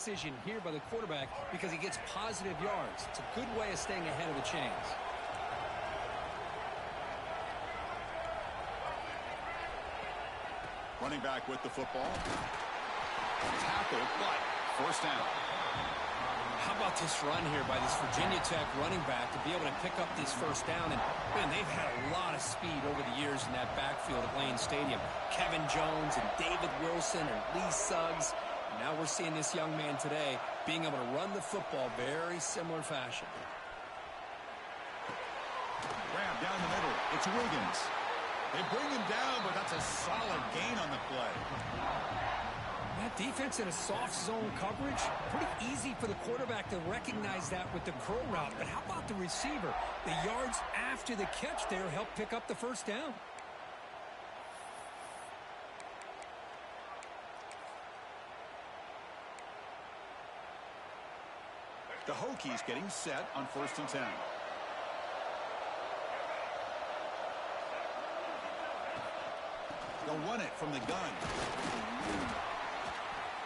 decision here by the quarterback because he gets positive yards. It's a good way of staying ahead of the chains. Running back with the football. Tackle, but first down. How about this run here by this Virginia Tech running back to be able to pick up this first down? And, man, they've had a lot of speed over the years in that backfield at Lane Stadium. Kevin Jones and David Wilson and Lee Suggs. And now we're seeing this young man today being able to run the football very similar fashion. Grab down the middle. It's Wiggins. They bring him down, but that's a solid gain on the play. That defense in a soft zone coverage, pretty easy for the quarterback to recognize that with the curl route. But how about the receiver? The yards after the catch there help pick up the first down. The Hokies getting set on 1st and 10. They'll run it from the gun.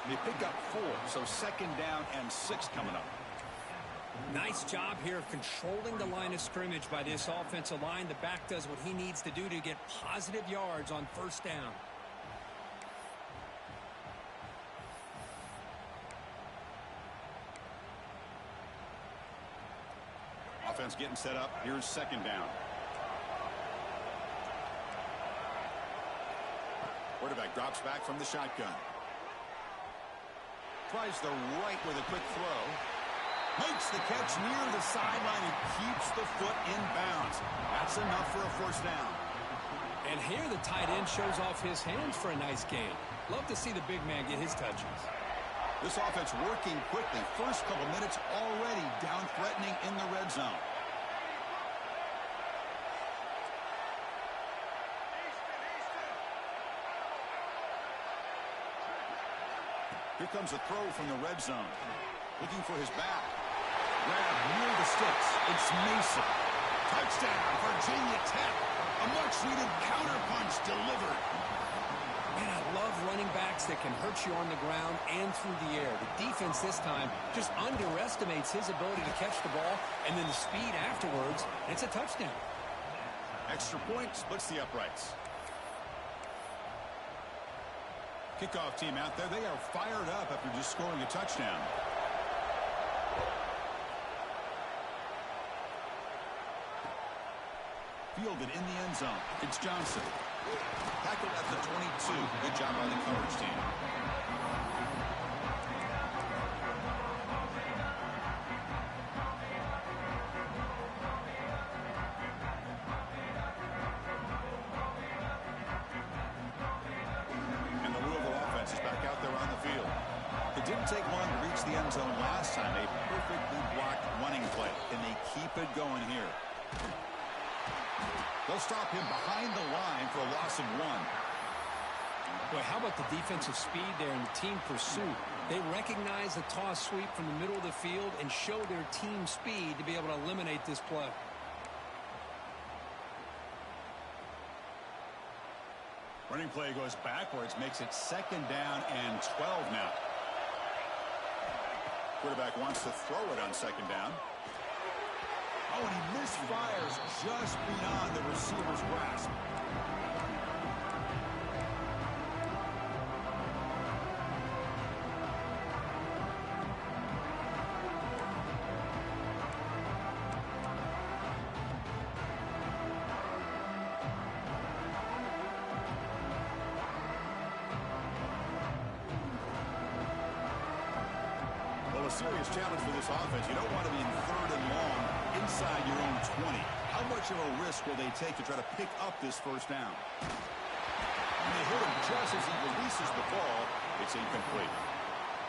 They pick up 4, so 2nd down and 6 coming up. Nice job here of controlling the line of scrimmage by this offensive line. The back does what he needs to do to get positive yards on 1st down. Offense getting set up. Here's 2nd down. Quarterback drops back from the shotgun. Tries the right with a quick throw. Makes the catch near the sideline and keeps the foot in bounds. That's enough for a 1st down. And here the tight end shows off his hands for a nice gain. Love to see the big man get his touches. This offense working quickly. First couple minutes already down threatening in the red zone. Here comes a throw from the red zone. Looking for his back. Grab near the sticks. It's Mason. Touchdown, Virginia Tech. A much-needed counterpunch delivered. Man, I love running backs that can hurt you on the ground and through the air. The defense this time just underestimates his ability to catch the ball, and then the speed afterwards, and it's a touchdown. Extra point splits the uprights. Kickoff team out there, they are fired up after just scoring a touchdown. Fielded in the end zone. It's Johnson. Tackled at the 22. Good job by the coverage team. And the Louisville offense is back out there on the field. It didn't take long to reach the end zone last time. A perfectly blocked running play. Can they keep it going here? They'll stop him behind the line for a loss of 1. Boy, how about the defensive speed there in the team pursuit? They recognize the toss sweep from the middle of the field and show their team speed to be able to eliminate this play. Running play goes backwards, makes it 2nd down and 12 now. Quarterback wants to throw it on 2nd down. Oh, and he misfires just beyond the receiver's grasp. Well, a serious challenge for this offense. You don't want to be in 3rd and long inside your own 20. How much of a risk will they take to try to pick up this 1st down? And they hit him just as he releases the ball. It's incomplete.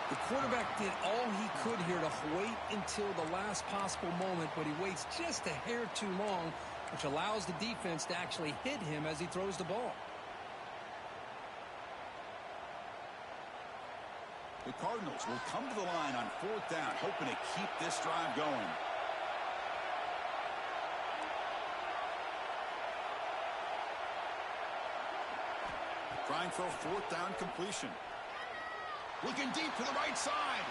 The quarterback did all he could here to wait until the last possible moment, but he waits just a hair too long, which allows the defense to actually hit him as he throws the ball. The Cardinals will come to the line on 4th down, hoping to keep this drive going. Trying for a 4th down completion. Looking deep to the right side.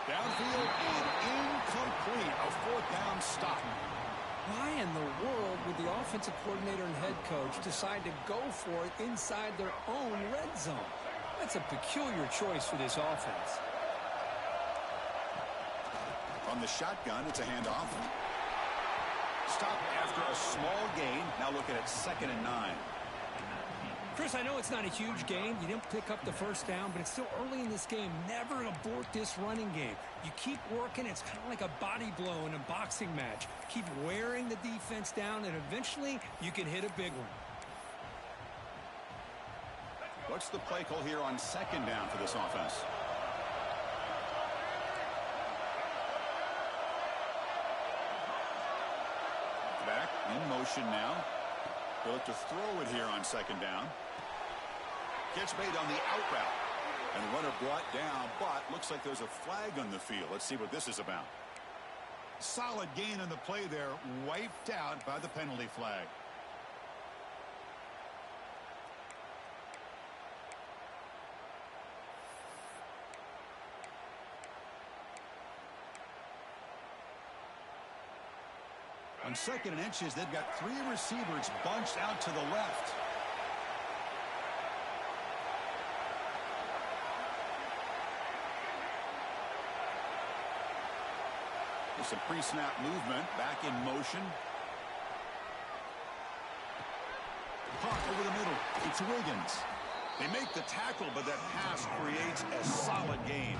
Downfield and incomplete. A fourth down stop. Why in the world would the offensive coordinator and head coach decide to go for it inside their own red zone? That's a peculiar choice for this offense. From the shotgun, it's a handoff. Stop after a small gain. Now looking at 2nd and 9. Chris, I know it's not a huge game. You didn't pick up the first down, but it's still early in this game. Never abort this running game. You keep working. It's kind of like a body blow in a boxing match. Keep wearing the defense down, and eventually you can hit a big one. What's the play call here on 2nd down for this offense? Back in motion now. They'll look to throw it here on 2nd down. Gets made on the out route. And the runner brought down, but looks like there's a flag on the field. Let's see what this is about. Solid gain on the play there. Wiped out by the penalty flag. On 2nd and inches, they've got 3 receivers bunched out to the left. There's some pre-snap movement, back in motion. Punt over the middle. It's Wiggins. They make the tackle, but that pass creates a solid gain.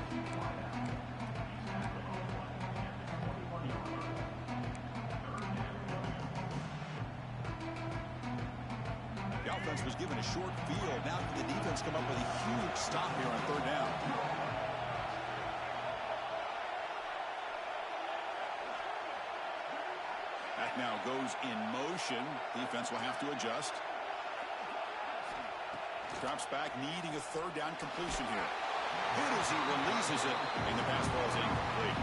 The offense was given a short field. Now can the defense come up with a huge stop here on 3rd down? That now goes in motion. Defense will have to adjust. Drops back, needing a 3rd down completion here. Hit as he releases it, and the pass ball is incomplete.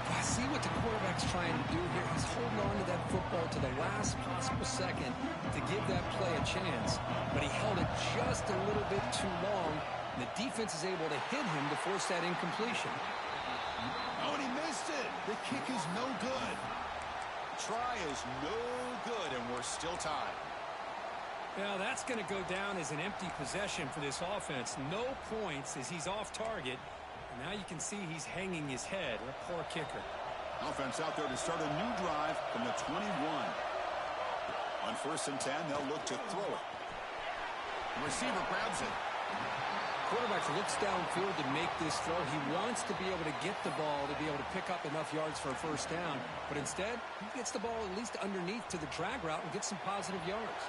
I see what the quarterback's trying to do here. He's holding on to that football to the last possible second to give that play a chance. But he held it just a little bit too long. And the defense is able to hit him to force that incompletion. Oh, and he missed it. The kick is no good. Try is no good, and we're still tied. Now that's going to go down as an empty possession for this offense. No points as he's off target. And now you can see he's hanging his head. A poor kicker. Offense out there to start a new drive from the 21. On 1st and 10, they'll look to throw it. The receiver grabs it. Quarterback looks downfield to make this throw. He wants to be able to get the ball to be able to pick up enough yards for a 1st down. But instead, he gets the ball at least underneath to the drag route and gets some positive yards.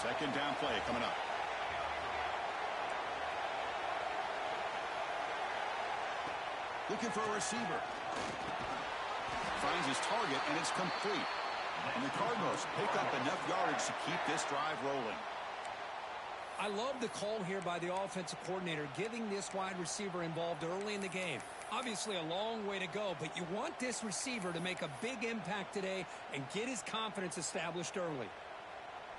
2nd down play coming up. Looking for a receiver. Finds his target, and it's complete. And the Cardinals pick up enough yardage to keep this drive rolling. I love the call here by the offensive coordinator, giving this wide receiver involved early in the game. Obviously a long way to go, but you want this receiver to make a big impact today and get his confidence established early.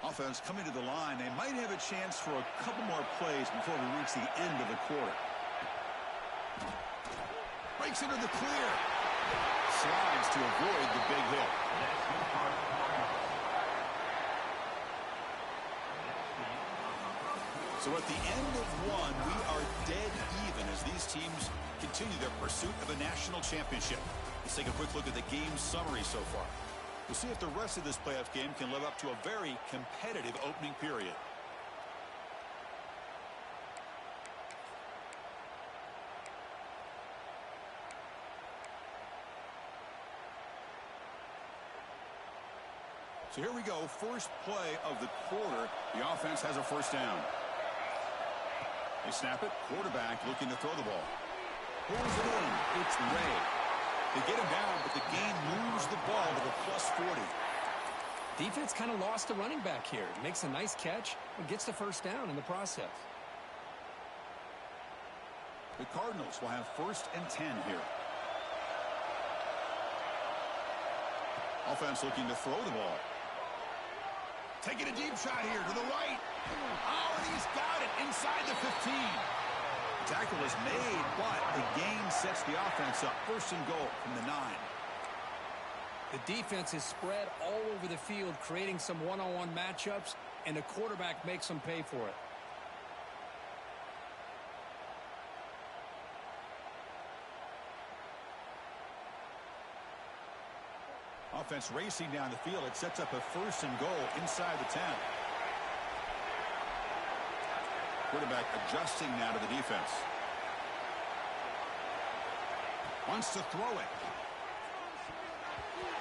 Offense coming to the line. They might have a chance for a couple more plays before we reach the end of the quarter. Breaks into the clear. Slides to avoid the big hit. So at the end of one, we are dead even as these teams continue their pursuit of a national championship. Let's take a quick look at the game summary so far. We'll see if the rest of this playoff game can live up to a very competitive opening period. So here we go. First play of the quarter. The offense has a 1st down. They snap it. Quarterback looking to throw the ball. Pulls it in. It's Ray. They get him down, but the gain moves the ball to the +40. Defense kind of lost the running back here. Makes a nice catch and gets the 1st down in the process. The Cardinals will have 1st and 10 here. Offense looking to throw the ball. Taking a deep shot here to the right. Oh, and he's got it inside the 15. Tackle is made, but the gain sets the offense up. First and goal from the 9. The defense is spread all over the field, creating some one-on-one matchups, and the quarterback makes them pay for it. Offense racing down the field. It sets up a first and goal inside the 10. Quarterback adjusting now to the defense. Wants to throw it.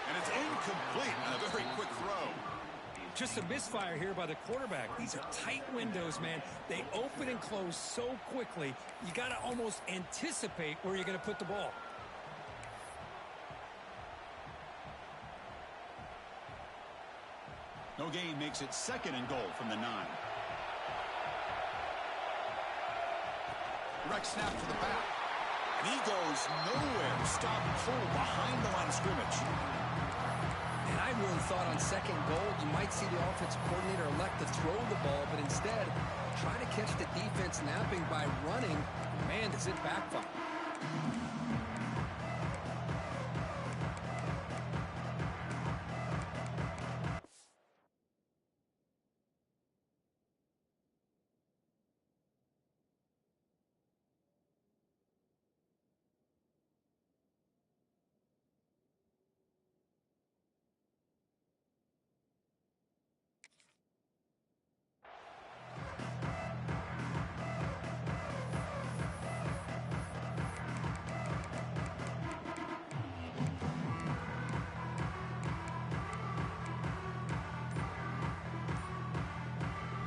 And it's incomplete on a very quick throw. Just a misfire here by the quarterback. These are tight windows, man. They open and close so quickly, you got to almost anticipate where you're going to put the ball. No gain makes it second and goal from the 9. Direct snap to the back. And he goes nowhere. Stop full behind the line of scrimmage. And I really thought on second goal, you might see the offensive coordinator elect to throw the ball, but instead, try to catch the defense napping by running. Man, does it backfire.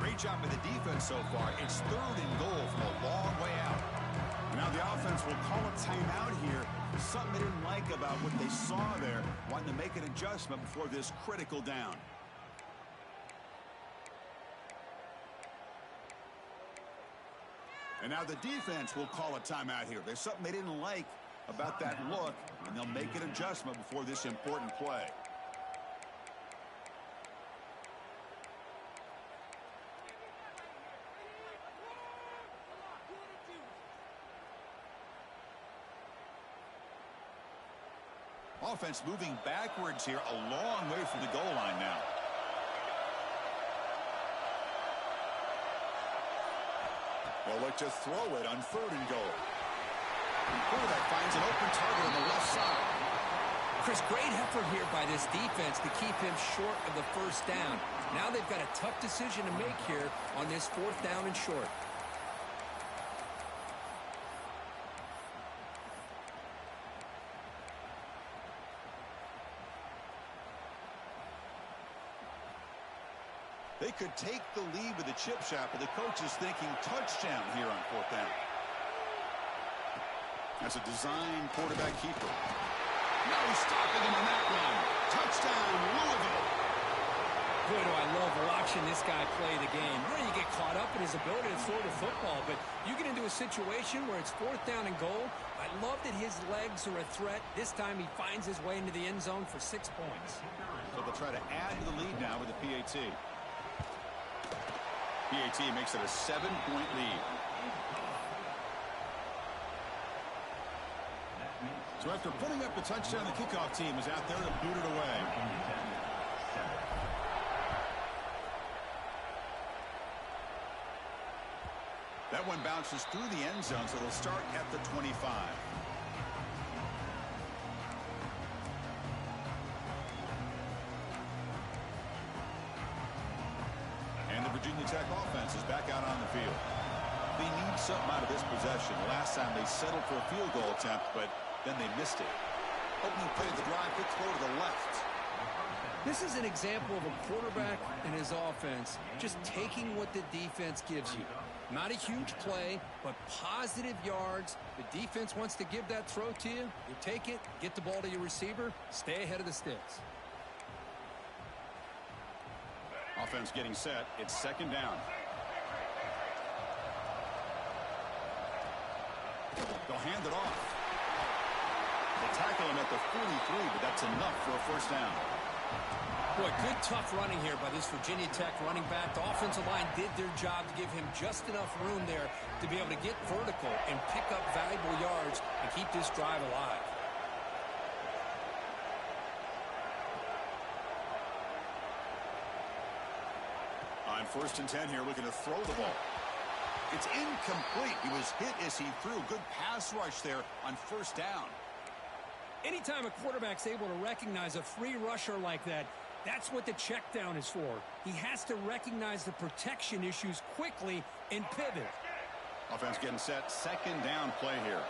Great job by the defense so far. It's third and goal from a long way out. Now the offense will call a timeout here. Something they didn't like about what they saw there. Wanting to make an adjustment before this critical down. And now the defense will call a timeout here. There's something they didn't like about that look, and they'll make an adjustment before this important play. Offense moving backwards here, a long way from the goal line now. They'll look to throw it on third and goal. The quarterback finds an open target on the left side. Chris, great effort here by this defense to keep him short of the first down. Now they've got a tough decision to make here on this fourth down and short. They could take the lead with the chip shot, but the coach is thinking touchdown here on fourth down. That's a design quarterback keeper. No stopping him on that one. Touchdown, Louisville. Boy, do I love watching this guy play the game. Really, you get caught up in his ability to throw the football, but you get into a situation where it's fourth down and goal. I love that his legs are a threat. This time he finds his way into the end zone for 6 points. So they'll try to add to the lead now with the PAT. PAT makes it a 7-point lead. So after putting up the touchdown, the kickoff team is out there to boot it away. That one bounces through the end zone, so they'll start at the 25. Virginia Tech offense is back out on the field. They need something out of this possession. Last time they settled for a field goal attempt, but then they missed it. Opening play of the drive, quick throw to the left. This is an example of a quarterback and his offense just taking what the defense gives you. Not a huge play, but positive yards. The defense wants to give that throw to you. You take it, get the ball to your receiver, stay ahead of the sticks. Offense getting set. It's second down. They'll hand it off. They'll tackle him at the 43, but that's enough for a first down. Boy, good tough running here by this Virginia Tech running back. The offensive line did their job to give him just enough room there to be able to get vertical and pick up valuable yards and keep this drive alive. On 1st and 10 here, looking to throw the ball. It's incomplete. He was hit as he threw. Good pass rush there on 1st down. Anytime a quarterback's able to recognize a free rusher like that, that's what the check down is for. He has to recognize the protection issues quickly and pivot. Offense getting set. 2nd down play here.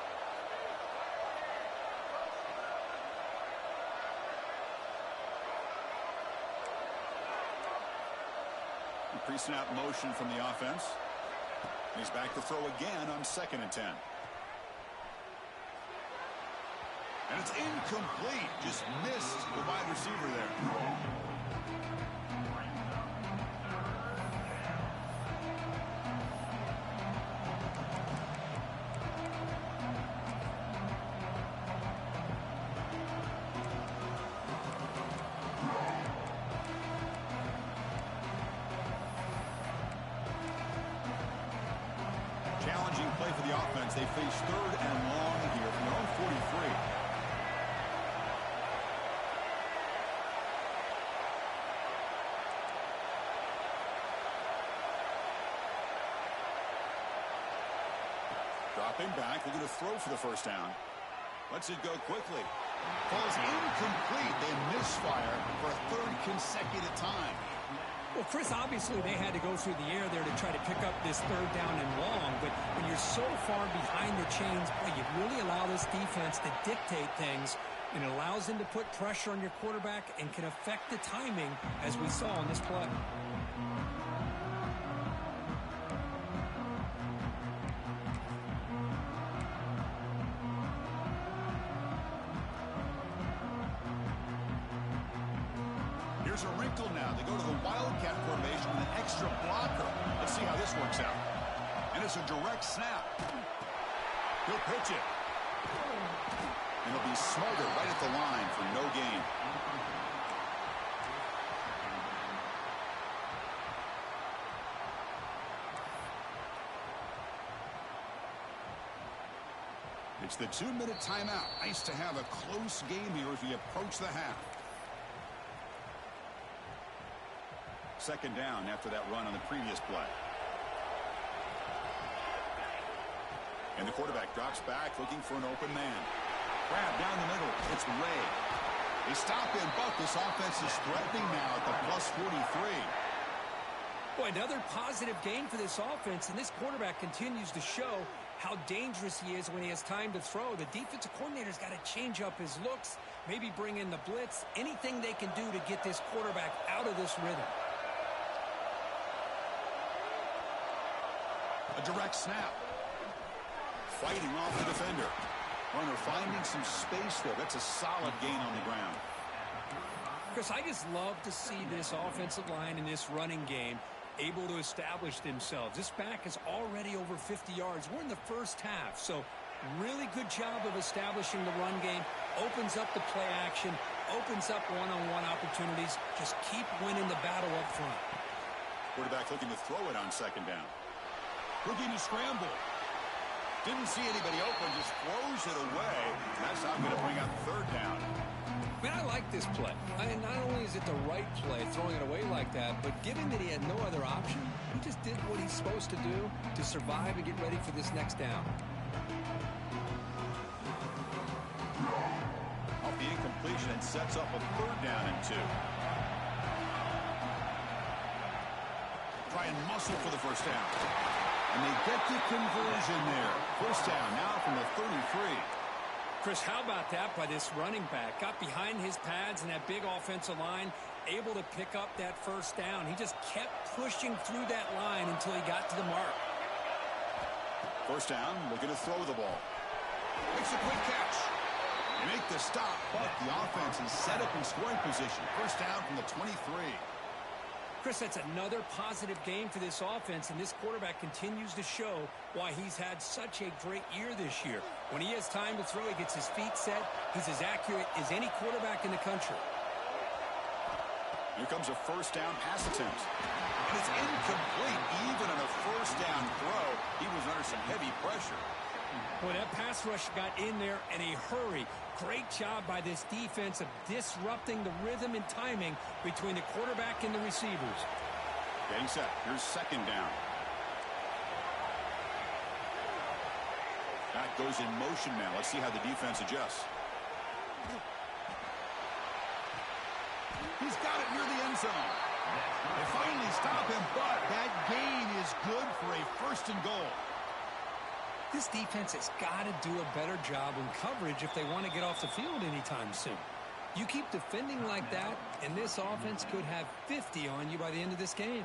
Pre-snap motion from the offense. He's back to throw again on 2nd and 10. And it's incomplete. Just missed the wide receiver there. Challenging play for the offense. They face 3rd and long here from their own 43. Dropping back, looking to throw for the 1st down. Lets it go quickly. Falls incomplete. They misfire for a 3rd consecutive time. Well, Chris, obviously they had to go through the air there to try to pick up this 3rd down and long, but when you're so far behind the chains, boy, you really allow this defense to dictate things, and it allows them to put pressure on your quarterback and can affect the timing, as we saw on this play. Here's a wrinkle now. They go to the Wildcat formation with an extra blocker. Let's see how this works out. And it's a direct snap. He'll pitch it. And he'll be smothered right at the line for no gain. It's the 2-minute timeout. Nice to have a close game here as we approach the half. 2nd down after that run on the previous play. And the quarterback drops back looking for an open man. Grab down the middle. It's Ray. They stop him, but this offense is threatening now at the plus 43. Boy, another positive gain for this offense, and this quarterback continues to show how dangerous he is when he has time to throw. The defensive coordinator's got to change up his looks, maybe bring in the blitz, anything they can do to get this quarterback out of this rhythm. A direct snap. Fighting off the defender. Runner finding some space there. That's a solid gain on the ground. Chris, I just love to see this offensive line in this running game able to establish themselves. This back is already over 50 yards. We're in the 1st half, so really good job of establishing the run game. Opens up the play action, opens up one-on-one opportunities. Just keep winning the battle up front. Quarterback looking to throw it on 2nd down. Looking to scramble. Didn't see anybody open, just throws it away. That's not going to bring up 3rd down. Man, I like this play. I mean, not only is it the right play, throwing it away like that, but given that he had no other option, he just did what he's supposed to do to survive and get ready for this next down. Off the incompletion, and sets up a 3rd down and 2. Try and muscle for the 1st down. And they get the conversion there. 1st down now from the 33. Chris, how about that by this running back? Got behind his pads and that big offensive line, able to pick up that 1st down. He just kept pushing through that line until he got to the mark. 1st down, looking to throw the ball. Makes a quick catch. They make the stop, but the offense is set up in scoring position. 1st down from the 23. Chris, that's another positive game for this offense, and this quarterback continues to show why he's had such a great year this year. When he has time to throw, he gets his feet set. He's as accurate as any quarterback in the country. Here comes a first down pass attempt. And it's incomplete. Even on a first down throw, he was under some heavy pressure. Boy, that pass rush got in there in a hurry. Great job by this defense of disrupting the rhythm and timing between the quarterback and the receivers. Getting set. Here's second down. That goes in motion now. Let's see how the defense adjusts. He's got it near the end zone. They finally stop him, but that gain is good for a first and goal. This defense has got to do a better job in coverage if they want to get off the field anytime soon. You keep defending like that, and this offense could have 50 on you by the end of this game.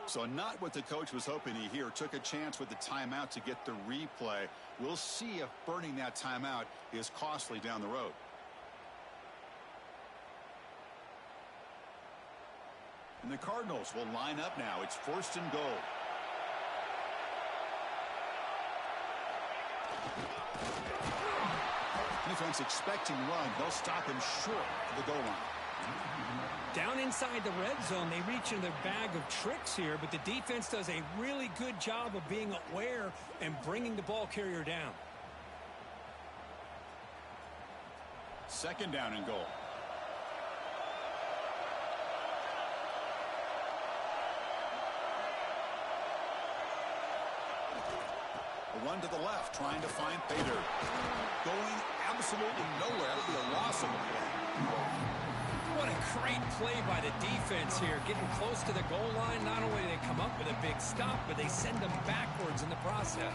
So not what the coach was hoping to hear. Took a chance with the timeout to get the replay. We'll see if burning that timeout is costly down the road. And the Cardinals will line up now. It's first and goal. Defense expecting run. They'll stop him short of the goal line. Down inside the red zone, they reach in their bag of tricks here, but the defense does a really good job of being aware and bringing the ball carrier down. Second down and goal. A run to the left, trying to find Pater. Going absolutely nowhere. That'll be a loss of the ball. What a great play by the defense here. Getting close to the goal line, not only do they come up with a big stop, but they send them backwards in the process.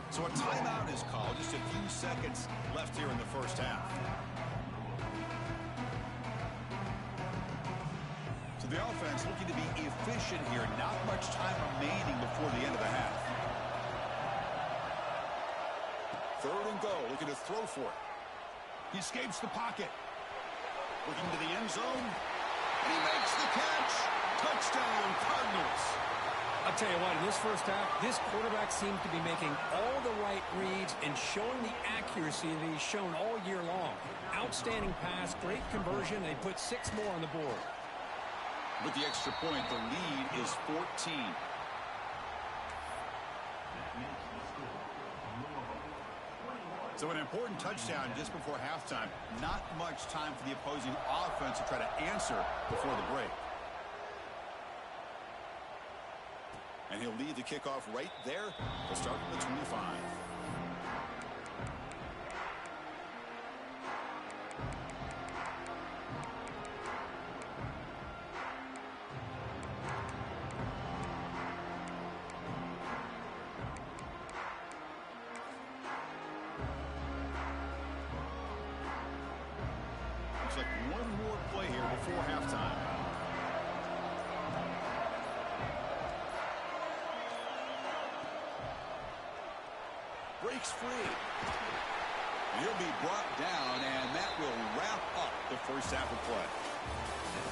So a timeout is called. Just a few seconds left here in the first half. So the offense looking to be efficient here. Not much time remaining before the end of the half. Third and goal, looking to throw for it. He escapes the pocket. Looking to the end zone. And he makes the catch. Touchdown, Cardinals. I'll tell you what, in this first half, this quarterback seems to be making all the right reads and showing the accuracy that he's shown all year long. Outstanding pass, great conversion. They put 6 more on the board. With the extra point, the lead is 14. So an important touchdown just before halftime. Not much time for the opposing offense to try to answer before the break. And he'll lead the kickoff right there. He'll start from the 25. Looks like one more play here before halftime. Breaks free. He'll be brought down, and that will wrap up the first half of play.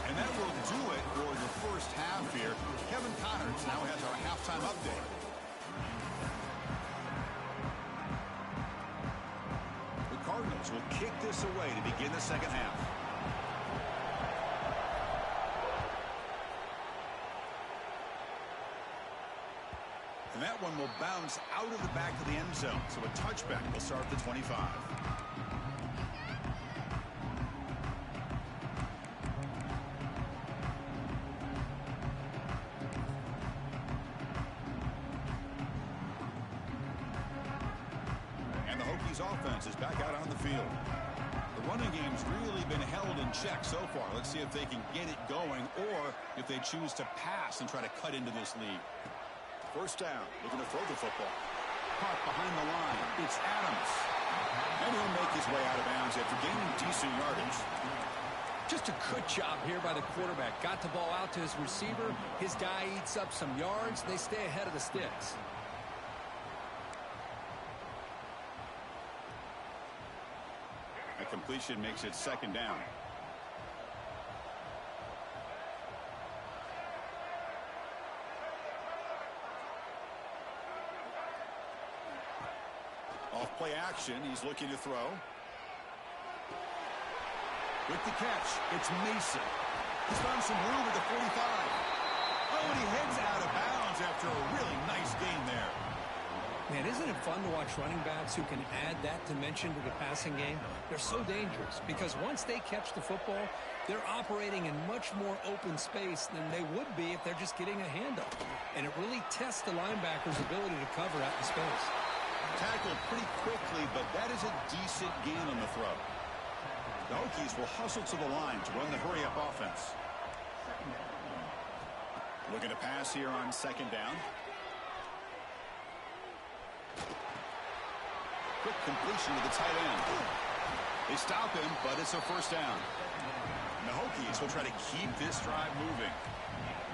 And that will do it for the first half here. Kevin Connors now has our halftime update. The Cardinals will kick this away to begin the second half. And that one will bounce out of the back of the end zone. So a touchback will start at the 25. And the Hokies offense is back out on the field. The running game's really been held in check so far. Let's see if they can get it going or if they choose to pass and try to cut into this lead. First down, looking to throw the football. Caught behind the line. It's Adams. And he'll make his way out of bounds after gaining decent yardage. Just a good job here by the quarterback. Got the ball out to his receiver. His guy eats up some yards. They stay ahead of the sticks. A completion makes it second down. Off play action, he's looking to throw. With the catch, it's Mason. He's found some room at the 45. Oh, and he heads out of bounds after a really nice gain there. Man, isn't it fun to watch running backs who can add that dimension to the passing game? They're so dangerous because once they catch the football, they're operating in much more open space than they would be if they're just getting a handoff. And it really tests the linebacker's ability to cover out in space. Tackled pretty quickly, but that is a decent gain on the throw. The Hokies will hustle to the line to run the hurry-up offense. Looking to pass here on second down. Quick completion to the tight end. They stop him, but it's a first down. And the Hokies will try to keep this drive moving.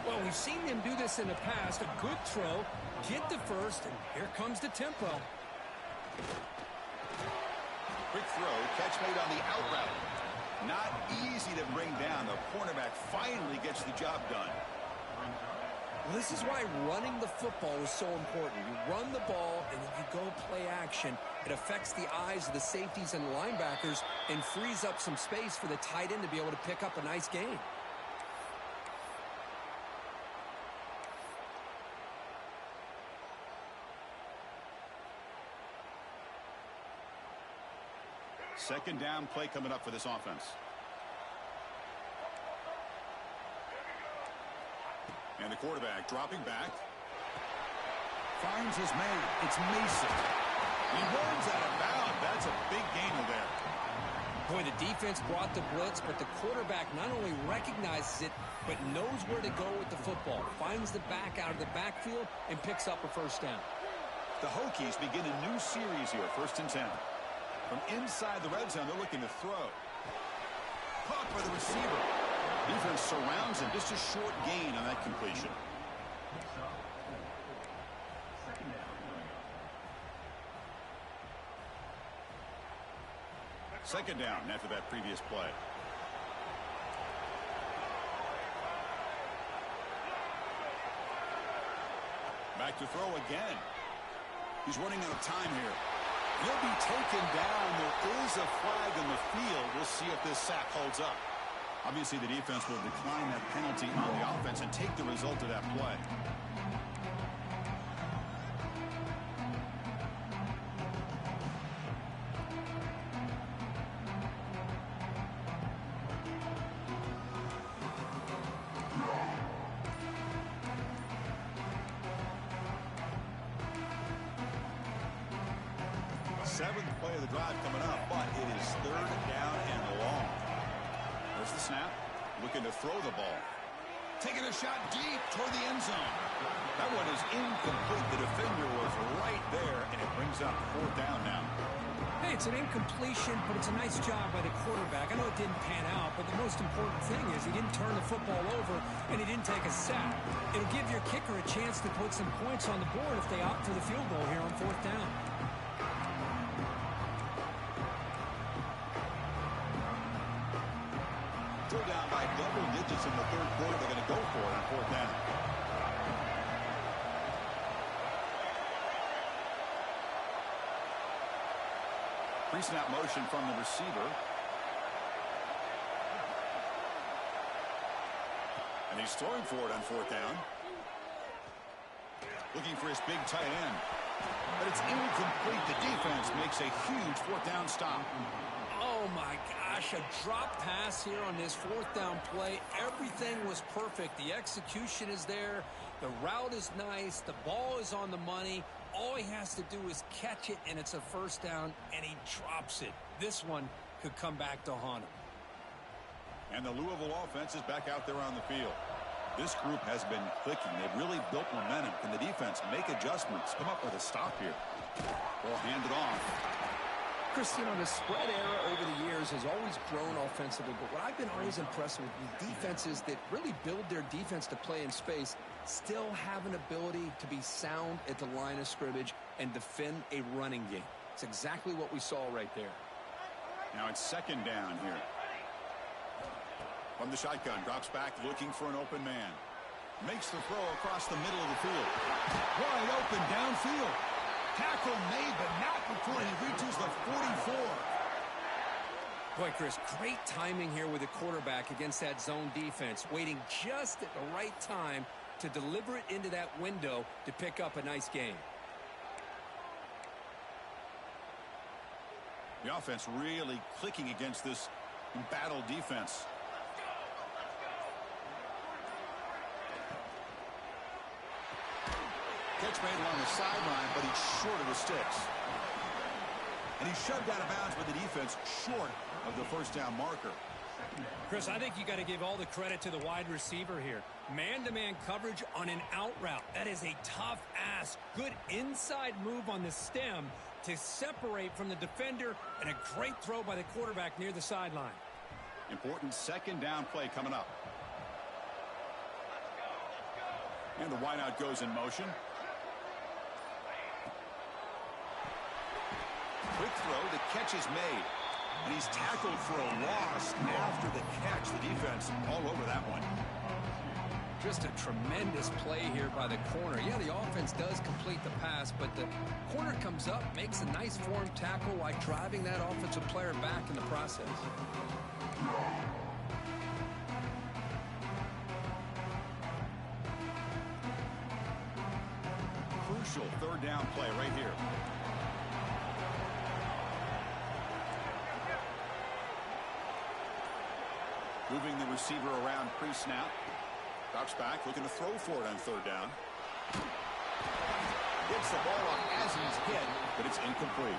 Well, we've seen them do this in the past. A good throw, get the first, and here comes the tempo. Quick throw, catch made on the out route. Not easy to bring down. The cornerback finally gets the job done. Well, this is why running the football is so important. You run the ball, and then you go play action. It affects the eyes of the safeties and linebackers and frees up some space for the tight end to be able to pick up a nice gain. Second down play coming up for this offense. And the quarterback dropping back. Finds his man. It's Mason. He runs out of bounds. That's a big gainer there. Boy, the defense brought the blitz, but the quarterback not only recognizes it, but knows where to go with the football. Finds the back out of the backfield and picks up a first down. The Hokies begin a new series here, 1st and 10. From inside the red zone, they're looking to throw. Caught by the receiver. Defense surrounds him. Just a short gain on that completion. Second down after that previous play. Back to throw again. He's running out of time here. He'll be taken down. There is a flag in the field. We'll see if this sack holds up. Obviously, the defense will decline that penalty on the offense and take the result of that play. Seventh play of the drive coming up, but it is third down and long. There's the snap. Looking to throw the ball. Taking a shot deep toward the end zone. That one is incomplete. The defender was right there, and it brings up fourth down now. Hey, it's an incompletion, but it's a nice job by the quarterback. I know it didn't pan out, but the most important thing is he didn't turn the football over, and he didn't take a sack. It'll give your kicker a chance to put some points on the board if they opt for the field goal here on fourth down. Still down by double digits in the third quarter. They're going to go for it on fourth down. Pre-snap motion from the receiver. And he's throwing for it on fourth down. Looking for his big tight end. But it's incomplete. The defense makes a huge fourth down stop. Oh, my gosh, a drop pass here on this fourth down play. Everything was perfect. The execution is there. The route is nice. The ball is on the money. All he has to do is catch it, and it's a first down, and he drops it. This one could come back to haunt them. And the Louisville offense is back out there on the field. This group has been clicking. They've really built momentum. Can the defense make adjustments? Come up with a stop here. Ball handed off. Chris, you know, the spread era over the years has always grown offensively, but what I've been always impressed with defenses that really build their defense to play in space still have an ability to be sound at the line of scrimmage and defend a running game. It's exactly what we saw right there. Now it's second down here. From the shotgun, drops back looking for an open man. Makes the throw across the middle of the field. Wide open downfield. Tackle made, but not before he reaches the 44. Boy, Chris, great timing here with the quarterback against that zone defense, waiting just at the right time to deliver it into that window to pick up a nice game. The offense really clicking against this embattled defense. Catch made along the sideline, but he's short of the sticks. And he's shoved out of bounds by the defense, short of the first down marker. Chris, I think you got to give all the credit to the wide receiver here. Man-to-man coverage on an out route. That is a tough ask. Good inside move on the stem to separate from the defender, and a great throw by the quarterback near the sideline. Important second down play coming up. And the wideout goes in motion. Quick throw, the catch is made. And he's tackled for a loss after the catch. The defense all over that one. Just a tremendous play here by the corner. Yeah, the offense does complete the pass, but the corner comes up, makes a nice form tackle while driving that offensive player back in the process. Crucial third down play right here. Moving the receiver around pre-snap. Drops back, looking to throw for it on third down. Gets the ball up as he's hit, but it's incomplete.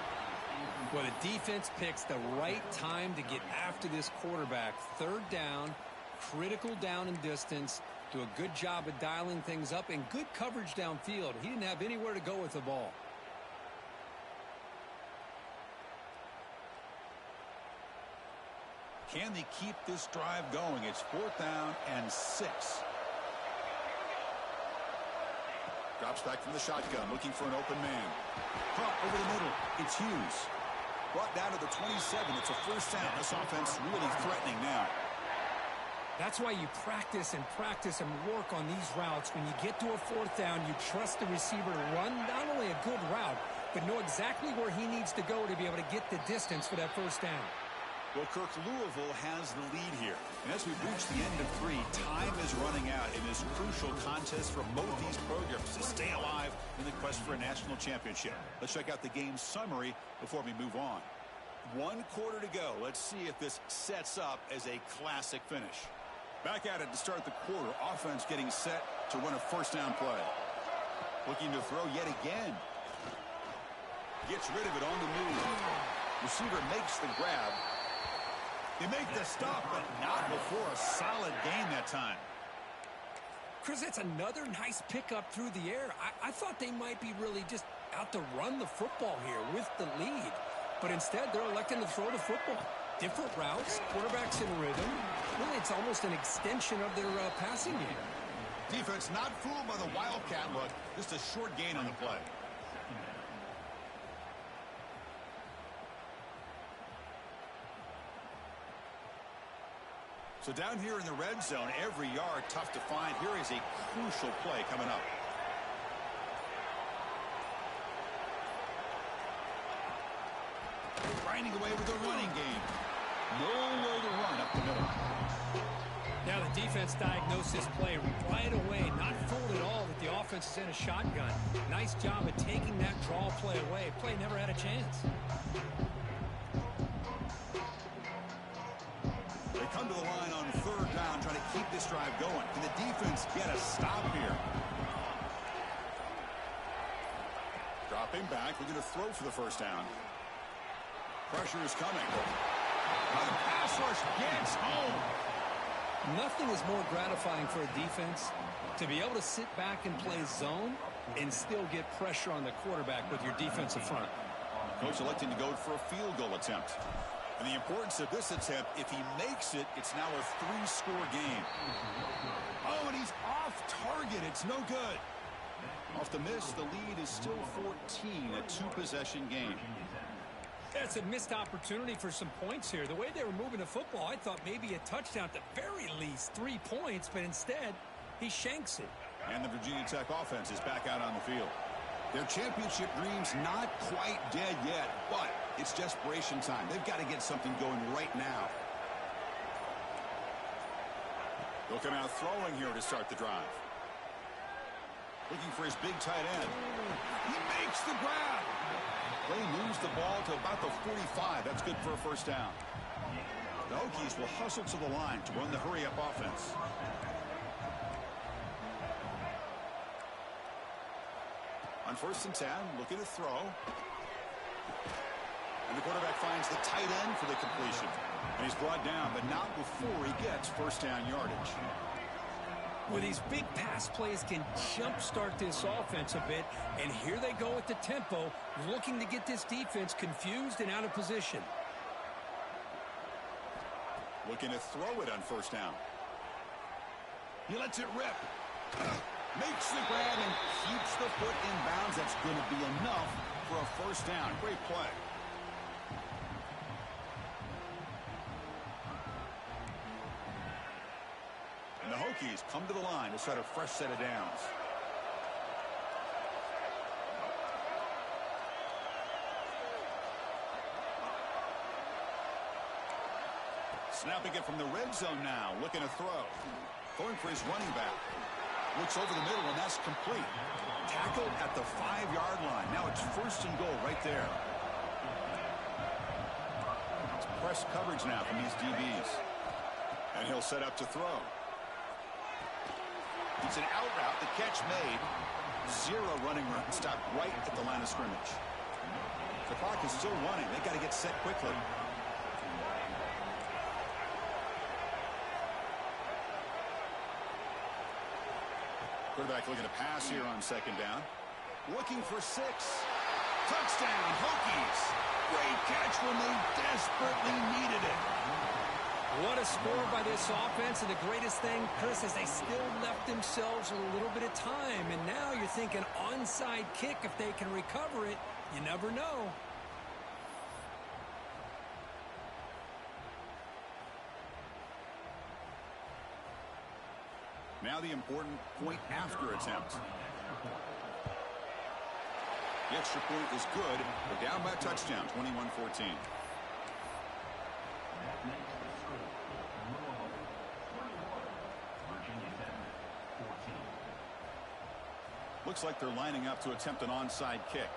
Well, the defense picks the right time to get after this quarterback. Third down, critical down and distance. Do a good job of dialing things up and good coverage downfield. He didn't have anywhere to go with the ball. Can they keep this drive going? It's fourth down and 6. Drops back from the shotgun, looking for an open man. Caught over the middle. It's Hughes. Brought down to the 27. It's a first down. This offense really threatening now. That's why you practice and work on these routes. When you get to a fourth down, you trust the receiver to run not only a good route, but know exactly where he needs to go to be able to get the distance for that first down. Well, Kirk, Louisville has the lead here. And as we reach the end of 3, time is running out in this crucial contest for both these programs to stay alive in the quest for a national championship. Let's check out the game summary before we move on. 1 quarter to go. Let's see if this sets up as a classic finish. Back at it to start the quarter. Offense getting set to run a first down play. Looking to throw yet again. Gets rid of it on the move. Receiver makes the grab. They make the stop, but not before a solid gain that time. Chris, that's another nice pickup through the air. I thought they might be really just out to run the football here with the lead. But instead, they're electing to throw the football. Different routes, quarterbacks in rhythm. Really, it's almost an extension of their passing game. Defense not fooled by the Wildcat look. Just a short gain on the play. So down here in the red zone, every yard tough to find. Here is a crucial play coming up. Grinding away with the running game. Nowhere to run up the middle. Now the defense diagnosed this play right away. Not fooled at all that the offense is in a shotgun. Nice job of taking that draw play away. Play never had a chance. They come to the line on third down, trying to keep this drive going. Can the defense get a stop here? Dropping back, looking to throw for the first down. Pressure is coming. The pass rush gets home. Nothing is more gratifying for a defense to be able to sit back and play zone and still get pressure on the quarterback with your defensive front. Coach electing to go for a field goal attempt. And the importance of this attempt, if he makes it, it's now a 3-score game. Oh, and he's off target. It's no good. Off the miss, the lead is still 14, a 2-possession game. That's a missed opportunity for some points here. The way they were moving the football, I thought maybe a touchdown, at the very least 3 points, but instead he shanks it. And the Virginia Tech offense is back out on the field. Their championship dream's not quite dead yet, but it's desperation time. They've got to get something going right now. They'll come out throwing here to start the drive. Looking for his big tight end. He makes the grab. Play moves the ball to about the 45. That's good for a first down. The Hokies will hustle to the line to run the hurry-up offense. On 1st and 10, looking to throw. And the quarterback finds the tight end for the completion. And he's brought down, but not before he gets first down yardage. Well, these big pass plays can jumpstart this offense a bit, and here they go at the tempo, looking to get this defense confused and out of position. Looking to throw it on first down. He lets it rip. Makes the grab and keeps the foot in bounds. That's going to be enough for a first down. Great play. And the Hokies come to the line to start a fresh set of downs. Snapping it from the red zone now, looking to throw. Going for his running back. Looks over the middle, and that's complete. Tackled at the 5-yard line. Now it's 1st and goal right there. It's press coverage now from these DBs. And he'll set up to throw. It's an out route. The catch made. 0 running room. Stopped right at the line of scrimmage. The clock is still running. They got to get set quickly. Quarterback looking to pass here on 2nd down. Looking for 6. Touchdown, Hokies. Great catch when they desperately needed it. What a score by this offense, and the greatest thing, Chris, is they still left themselves a little bit of time, and now you're thinking onside kick. If they can recover it, you never know. Now the important point after attempt. The extra point is good. They're down by a touchdown, 21-14. Looks like they're lining up to attempt an onside kick.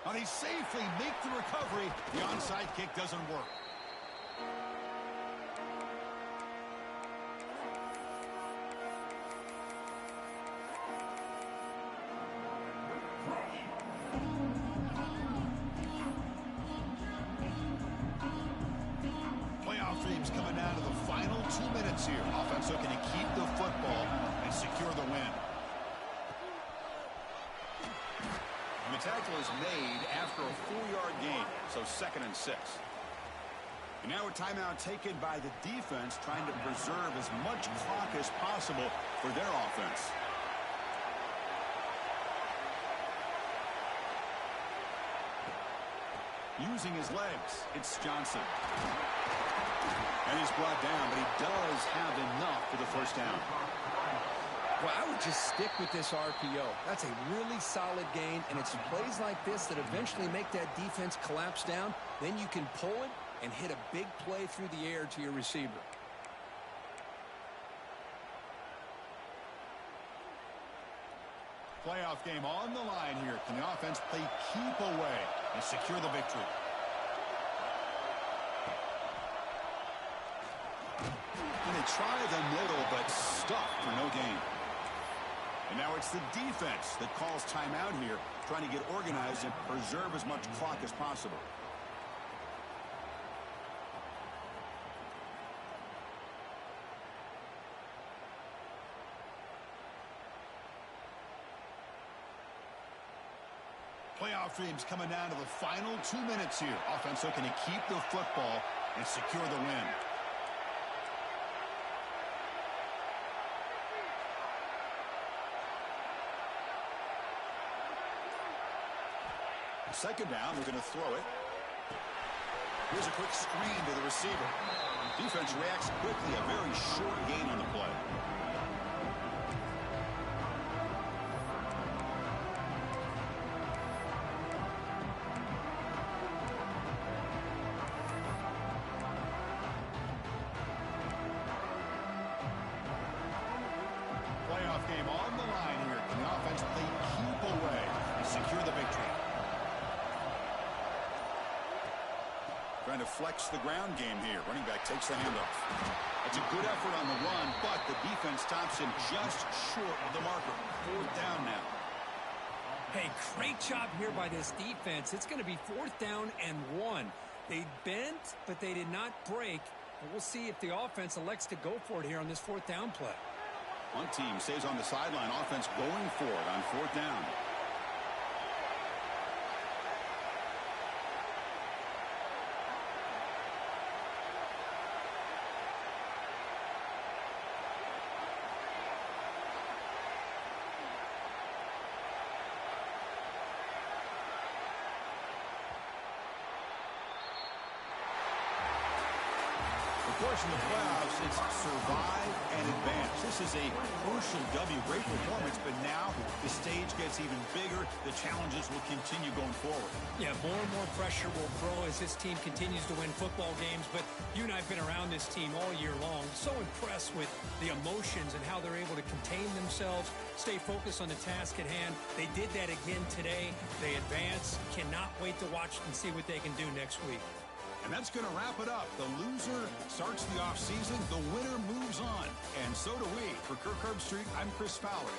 Now they safely make the recovery. The onside kick doesn't work. Playoff dreams coming down to the final 2 minutes here. Offense looking to keep the football and secure the win. And the tackle is made after a 4-yard gain, so 2nd and 6. And now a timeout taken by the defense, trying to preserve as much clock as possible for their offense. Using his legs, it's Johnson. And he's brought down, but he does have enough for the first down. Well, I would just stick with this RPO. That's a really solid gain, and it's plays like this that eventually make that defense collapse down. Then you can pull it and hit a big play through the air to your receiver. Playoff game on the line here. Can the offense play keep away and secure the victory? And they try the middle, but stuck for no gain. And now it's the defense that calls timeout here, trying to get organized and preserve as much clock as possible. Playoff dreams coming down to the final 2 minutes here. Offense looking to keep the football and secure the win. Second down, they're going to throw it. Here's a quick screen to the receiver. Defense reacts quickly, a very short gain on the play. Playoff game on the line here. Can the offense they keep away and secure the victory? Trying to flex the ground game here. Running back takes the handoff. That's a good effort on the run, but the defense stops him just short of the marker. Fourth down now. Hey, great job here by this defense. It's going to be 4th down and 1. They bent, but they did not break. And we'll see if the offense elects to go for it here on this 4th down play. One team stays on the sideline. Offense going for it on 4th down. Of course, in the playoffs, it's survive and advance. This is a crucial W. Great performance, but now the stage gets even bigger. The challenges will continue going forward. Yeah, more and more pressure will grow as this team continues to win football games. But you and I have been around this team all year long. So impressed with the emotions and how they're able to contain themselves, stay focused on the task at hand. They did that again today. They advance. Cannot wait to watch and see what they can do next week. And that's going to wrap it up. The loser starts the offseason. The winner moves on. And so do we. For Kirk Herbstreit, I'm Chris Fowler.